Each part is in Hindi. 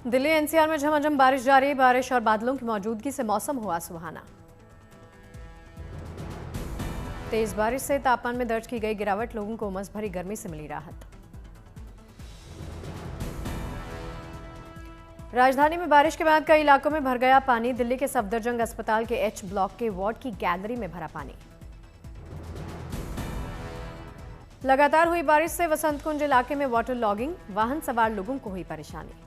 दिल्ली एनसीआर में झमाझम बारिश जारी। बारिश और बादलों की मौजूदगी से मौसम हुआ सुहाना। तेज बारिश से तापमान में दर्ज की गई गिरावट, लोगों को उमस भरी गर्मी से मिली राहत। राजधानी में बारिश के बाद कई इलाकों में भर गया पानी। दिल्ली के सफदरजंग अस्पताल के एच ब्लॉक के वार्ड की गैलरी में भरा पानी। लगातार हुई बारिश से वसंत कुंज इलाके में वाटर लॉगिंग, वाहन सवार लोगों को हुई परेशानी।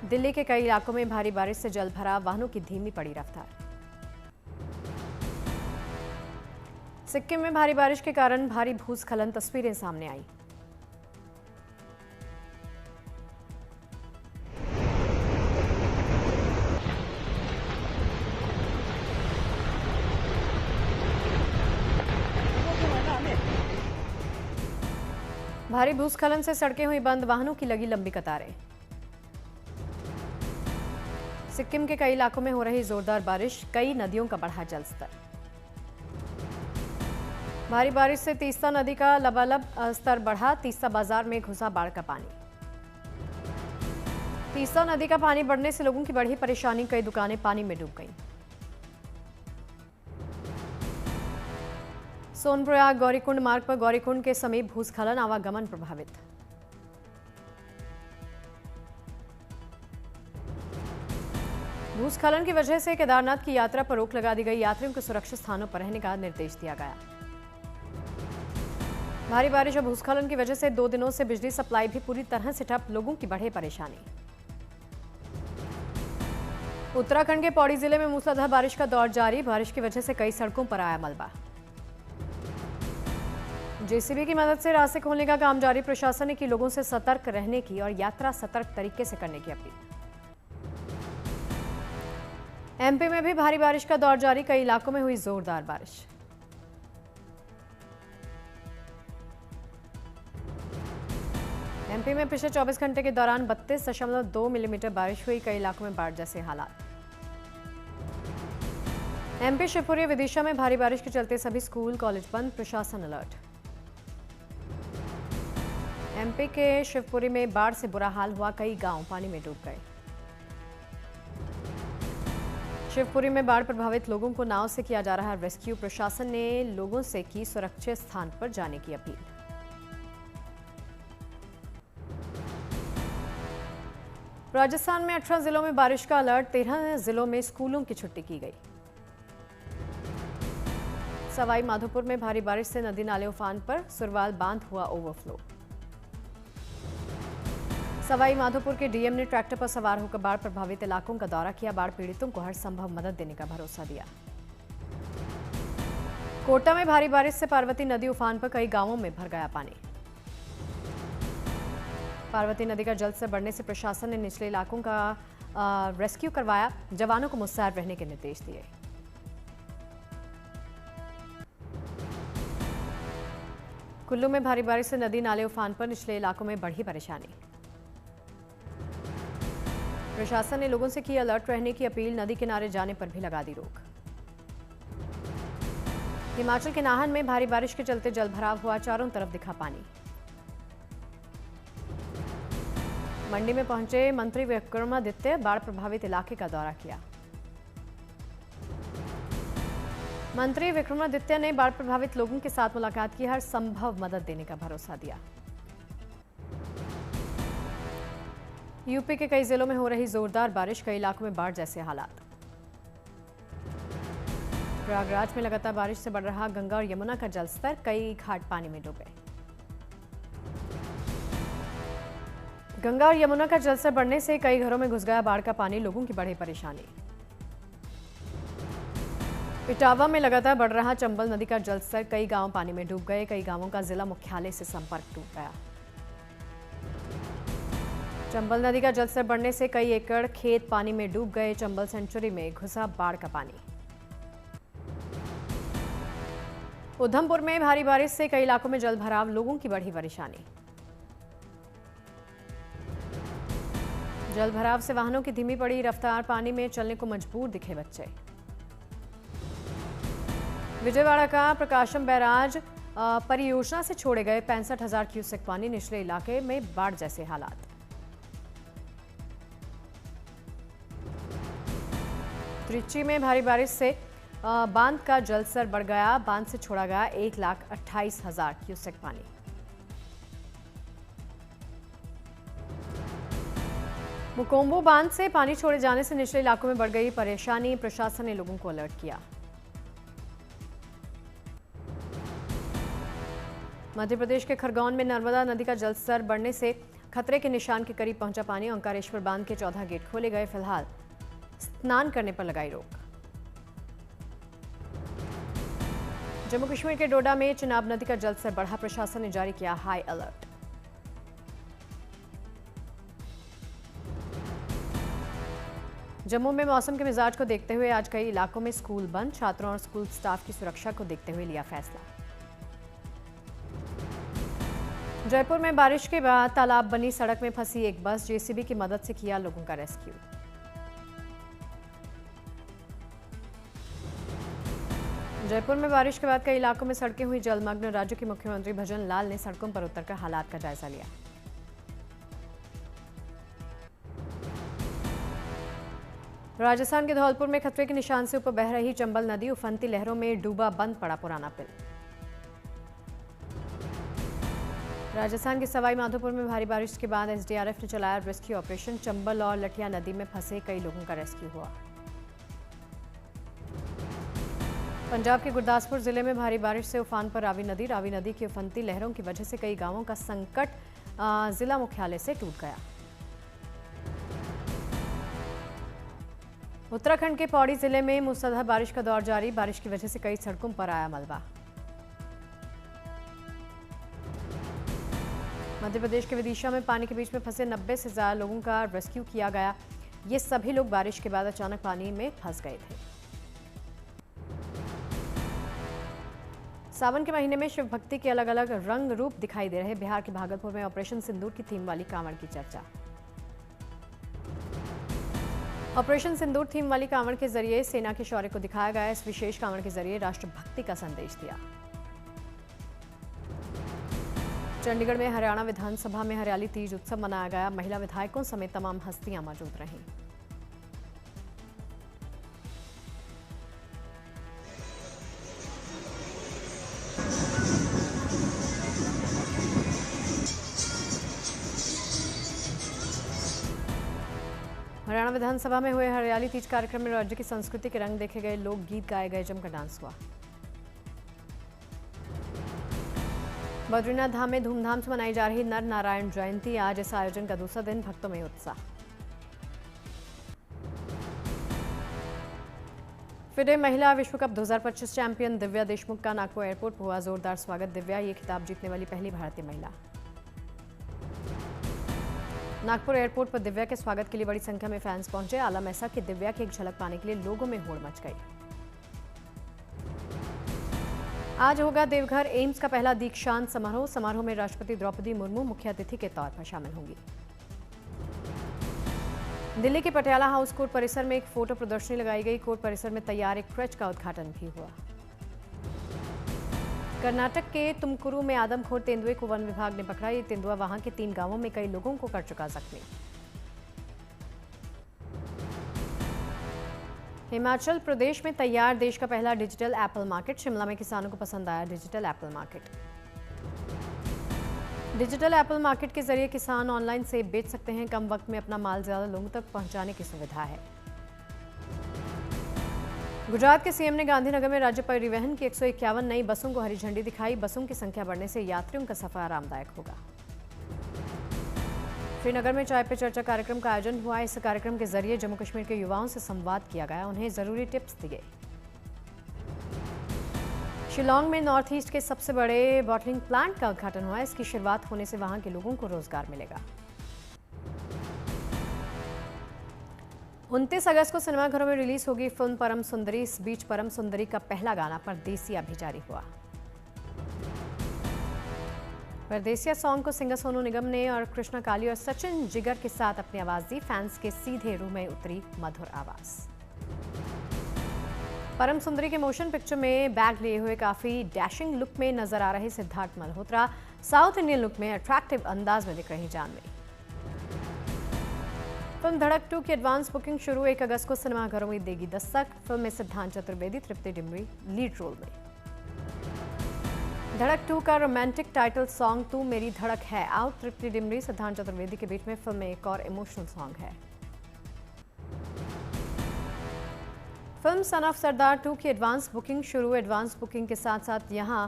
दिल्ली के कई इलाकों में भारी बारिश से जल भराव, वाहनों की धीमी पड़ी रफ्तार। सिक्किम में भारी बारिश के कारण भारी भूस्खलन, तस्वीरें सामने आई। भारी भूस्खलन से सड़कें हुई बंद, वाहनों की लगी लंबी कतारें। सिक्किम के कई इलाकों में हो रही जोरदार बारिश, कई नदियों का बढ़ा जलस्तर। भारी बारिश से तीस्ता नदी का लबालब स्तर बढ़ा, तीस्ता बाजार में घुसा बाढ़ का पानी। तीस्ता नदी का पानी बढ़ने से लोगों की बढ़ी परेशानी, कई दुकानें पानी में डूब गईं। सोनप्रयाग गौरीकुंड मार्ग पर गौरीकुंड के समीप भूस्खलन, आवागमन प्रभावित। भूस्खलन की वजह से केदारनाथ की यात्रा पर रोक लगा दी गई, यात्रियों को सुरक्षित स्थानों पर रहने का निर्देश दिया गया। भारी बारिश और भूस्खलन की वजह से 2 दिनों से बिजली सप्लाई भी पूरी तरह से ठप, लोगों की बढ़े परेशानी। उत्तराखंड के पौड़ी जिले में मूसलाधार बारिश का दौर जारी, बारिश की वजह से कई सड़कों पर आया मलबा। जेसीबी की मदद से रास्ते खोलने का काम जारी, प्रशासन ने की लोगों से सतर्क रहने की और यात्रा सतर्क तरीके से करने की अपील। एमपी में भी भारी बारिश का दौर जारी, कई इलाकों में हुई जोरदार बारिश। एमपी में पिछले 24 घंटे के दौरान 32.2 मिलीमीटर बारिश हुई, कई इलाकों में बाढ़ जैसे हालात। एमपी शिवपुरी विदिशा में भारी बारिश के चलते सभी स्कूल कॉलेज बंद, प्रशासन अलर्ट। एमपी के शिवपुरी में बाढ़ से बुरा हाल हुआ, कई गांव पानी में डूब गए। शिवपुरी में बाढ़ प्रभावित लोगों को नाव से किया जा रहा रेस्क्यू, प्रशासन ने लोगों से की सुरक्षित स्थान पर जाने की अपील। राजस्थान में 18 जिलों में बारिश का अलर्ट, 13 जिलों में स्कूलों की छुट्टी की गई। सवाई माधोपुर में भारी बारिश से नदी नाले उफान पर, सुरवाल बांध हुआ ओवरफ्लो। सवाई माधोपुर के डीएम ने ट्रैक्टर पर सवार होकर बाढ़ प्रभावित इलाकों का दौरा किया, बाढ़ पीड़ितों को हर संभव मदद देने का भरोसा दिया। कोटा में भारी बारिश से पार्वती नदी उफान पर, कई गांवों में भर गया पानी। पार्वती नदी का जलस्तर बढ़ने से प्रशासन ने निचले इलाकों का रेस्क्यू करवाया, जवानों को मुस्तैद रहने के निर्देश दिए। कुल्लू में भारी बारिश से नदी नाले उफान पर, निचले इलाकों में बढ़ी परेशानी। प्रशासन ने लोगों से की अलर्ट रहने की अपील, नदी किनारे जाने पर भी लगा दी रोक। हिमाचल के नाहन में भारी बारिश के चलते जलभराव हुआ, चारों तरफ दिखा पानी। मंडी में पहुंचे मंत्री विक्रमादित्य, बाढ़ प्रभावित इलाके का दौरा किया। मंत्री विक्रमादित्य ने बाढ़ प्रभावित लोगों के साथ मुलाकात की, हर संभव मदद देने का भरोसा दिया। यूपी के कई जिलों में हो रही जोरदार बारिश, कई इलाकों में बाढ़ जैसे हालात। प्रयागराज में लगातार बारिश से बढ़ रहा गंगा और यमुना का जलस्तर, कई घाट पानी में डूबे। गंगा और यमुना का जलस्तर बढ़ने से कई घरों में घुस गया बाढ़ का पानी, लोगों की बढ़ी परेशानी। इटावा में लगातार बढ़ रहा चंबल नदी का जलस्तर, कई गांव पानी में डूब गए, कई गांवों का जिला मुख्यालय से संपर्क टूट गया। चंबल नदी का जलस्तर बढ़ने से कई एकड़ खेत पानी में डूब गए, चंबल सेंचुरी में घुसा बाढ़ का पानी। उधमपुर में भारी बारिश से कई इलाकों में जलभराव, लोगों की बढ़ी परेशानी। जलभराव से वाहनों की धीमी पड़ी रफ्तार, पानी में चलने को मजबूर दिखे बच्चे। विजयवाड़ा का प्रकाशम बैराज परियोजना से छोड़े गए 65,000 क्यूसेक पानी, निचले इलाके में बाढ़ जैसे हालात। त्रिची में भारी बारिश से बांध का जलस्तर बढ़ गया। बांध से छोड़ा गया 1,28,000 क्यूसेक पानी। मुकोम्बो बांध से पानी छोड़े जाने से निचले इलाकों में बढ़ गई परेशानी। प्रशासन ने लोगों को अलर्ट किया। मध्य प्रदेश के खरगोन में नर्मदा नदी का जलस्तर बढ़ने से खतरे के निशान के करीब पहुंचा पानी। ओंकारेश्वर बांध के 14 गेट खोले गए। फिलहाल स्नान करने पर लगाई रोक। जम्मू कश्मीर के डोडा में चिनाब नदी का जलस्तर बढ़ा। प्रशासन ने जारी किया हाई अलर्ट। जम्मू में मौसम के मिजाज को देखते हुए आज कई इलाकों में स्कूल बंद। छात्रों और स्कूल स्टाफ की सुरक्षा को देखते हुए लिया फैसला। जयपुर में बारिश के बाद तालाब बनी सड़क में फंसी एक बस। जेसीबी की मदद से किया लोगों का रेस्क्यू। जयपुर में बारिश के बाद कई इलाकों में सड़कें हुई जलमग्न। राज्य के मुख्यमंत्री भजन लाल ने सड़कों पर उतरकर हालात का जायजा लिया। राजस्थान के धौलपुर में खतरे के निशान से ऊपर बह रही चंबल नदी। उफनती लहरों में डूबा बंद पड़ा पुराना पुल। राजस्थान के सवाई माधोपुर में भारी बारिश के बाद एसडीआरएफ ने चलाया रेस्क्यू ऑपरेशन। चंबल और लठिया नदी में फंसे कई लोगों का रेस्क्यू हुआ। पंजाब के गुरदासपुर जिले में भारी बारिश से उफान पर रावी नदी। रावी नदी की उफनती लहरों की वजह से कई गांवों का संकट जिला मुख्यालय से टूट गया। उत्तराखंड के पौड़ी जिले में मूसलाधार बारिश का दौर जारी। बारिश की वजह से कई सड़कों पर आया मलबा। मध्य प्रदेश के विदिशा में पानी के बीच में फंसे 90 से ज्यादा लोगों का रेस्क्यू किया गया। ये सभी लोग बारिश के बाद अचानक पानी में फंस गए थे। सावन के महीने में शिव भक्ति के अलग अलग रंग रूप दिखाई दे रहे। बिहार के भागलपुर में ऑपरेशन सिंदूर की थीम वाली कांवड़ की चर्चा। ऑपरेशन सिंदूर थीम वाली कांवड़ के जरिए सेना के शौर्य को दिखाया गया। इस विशेष कांवड़ के जरिए राष्ट्रभक्ति का संदेश दिया। चंडीगढ़ में हरियाणा विधानसभा में हरियाली तीज उत्सव मनाया गया। महिला विधायकों समेत तमाम हस्तियां मौजूद रहीं। हरियाणा विधानसभा में हुए हरियाली तीज कार्यक्रम में राज्य की संस्कृति के रंग देखे गए। लोकगीत गाए गए, जमकर डांस हुआ। बद्रीनाथ धाम में धूमधाम से मनाई जा रही नर नारायण जयंती। आज इस आयोजन का दूसरा दिन, भक्तों में उत्साह। फिडे महिला विश्व कप 2025 चैंपियन दिव्या देशमुख का नागपुर एयरपोर्ट पर हुआ जोरदार स्वागत। दिव्या ये खिताब जीतने वाली पहली भारतीय महिला। नागपुर एयरपोर्ट पर दिव्या के स्वागत के लिए बड़ी संख्या में फैंस पहुंचे। आलम ऐसा कि दिव्या की एक झलक पाने के लिए लोगों में होड़ मच गई। आज होगा देवघर एम्स का पहला दीक्षांत समारोह। समारोह में राष्ट्रपति द्रौपदी मुर्मू मुख्य अतिथि के तौर पर शामिल होंगी। दिल्ली के पटियाला हाउस कोर्ट परिसर में एक फोटो प्रदर्शनी लगाई गई। कोर्ट परिसर में तैयार एक क्रेच का उद्घाटन भी हुआ। कर्नाटक के तुमकुरू में आदमखोर तेंदुए को वन विभाग ने पकड़ा। ये तेंदुआ वहां के 3 गांवों में कई लोगों को कर चुका जख्मी। हिमाचल प्रदेश में तैयार देश का पहला डिजिटल एप्पल मार्केट। शिमला में किसानों को पसंद आया digital Apple market. Digital Apple market के जरिए किसान ऑनलाइन सेब बेच सकते हैं। कम वक्त में अपना माल ज्यादा लोगों तक पहुंचाने की सुविधा है। गुजरात के सीएम ने गांधीनगर में राज्य परिवहन की 151 नई बसों को हरी झंडी दिखाई। बसों की संख्या बढ़ने से यात्रियों का सफर आरामदायक होगा। श्रीनगर में चाय पे चर्चा कार्यक्रम का आयोजन हुआ। इस कार्यक्रम के जरिए जम्मू कश्मीर के युवाओं से संवाद किया गया। उन्हें जरूरी टिप्स दिए। शिलांग में नॉर्थ ईस्ट के सबसे बड़े बॉटलिंग प्लांट का उद्घाटन हुआ। इसकी शुरुआत होने से वहां के लोगों को रोजगार मिलेगा। 29 अगस्त को सिनेमाघरों में रिलीज होगी फिल्म परम सुंदरी। इस बीच परम सुंदरी का पहला गाना परदेसिया भी जारी हुआ। परदेसिया सॉन्ग को सिंगर सोनू निगम ने और कृष्णा काली और सचिन जिगर के साथ अपनी आवाज दी। फैंस के सीधे रूह में उतरी मधुर आवाज। परम सुंदरी के मोशन पिक्चर में बैग लिए हुए काफी डैशिंग लुक में नजर आ रहे Siddharth Malhotra south Indian look में अट्रैक्टिव अंदाज में दिख रही जानवी। फिल्म धड़क 2 की एडवांस बुकिंग शुरू 1 अगस्त को सिनेमाघरों में देगी दस्तक। फिल्म में सिद्धांत चतुर्वेदी, तृप्ति डिमरी लीड रोल में। धड़क 2 का रोमांटिक टाइटल सॉन्ग तू मेरी धड़क है आउट। तृप्ति डिमरी, सिद्धांत चतुर्वेदी के बीच में फिल्म में एक और इमोशनल सॉन्ग है। फिल्म सन ऑफ सरदार 2 की एडवांस बुकिंग शुरू। एडवांस बुकिंग के साथ साथ यहां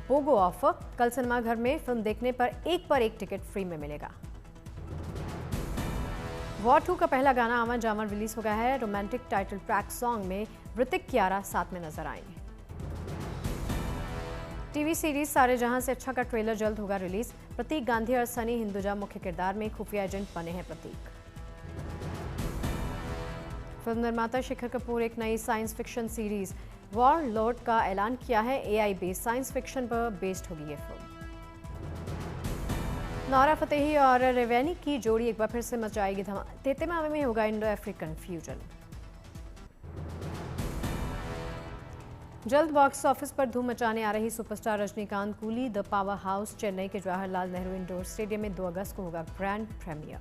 बोगो ऑफर। कल सिनेमाघर में फिल्म देखने पर एक टिकट फ्री में मिलेगा। वॉर 2 का पहला गाना आमन जामन रिलीज हो गया है। रोमांटिक टाइटल ट्रैक सॉन्ग में ऋतिक कियारा साथ में नजर आएंगे। टीवी सीरीज सारे जहां से अच्छा का ट्रेलर जल्द होगा रिलीज। प्रतीक गांधी और सनी हिंदुजा मुख्य किरदार में खुफिया एजेंट बने हैं प्रतीक। फिल्म निर्माता शिखर कपूर एक नई science fiction series war Lord का ऐलान किया है। एआई बेस्ड साइंस फिक्शन पर बेस्ड होगी ये फिल्म। नौरा फतेही और रेवैनी की जोड़ी एक बार फिर से मचाएगी धमाल। तेतेमा में होगा इंडो अफ्रीकन फ्यूजन। जल्द बॉक्स ऑफिस पर धूम मचाने आ रही superstar Rajinikanth coolie the power house Chennai के जवाहरलाल नेहरू इंडोर स्टेडियम में 2 अगस्त को होगा ग्रैंड प्रीमियर।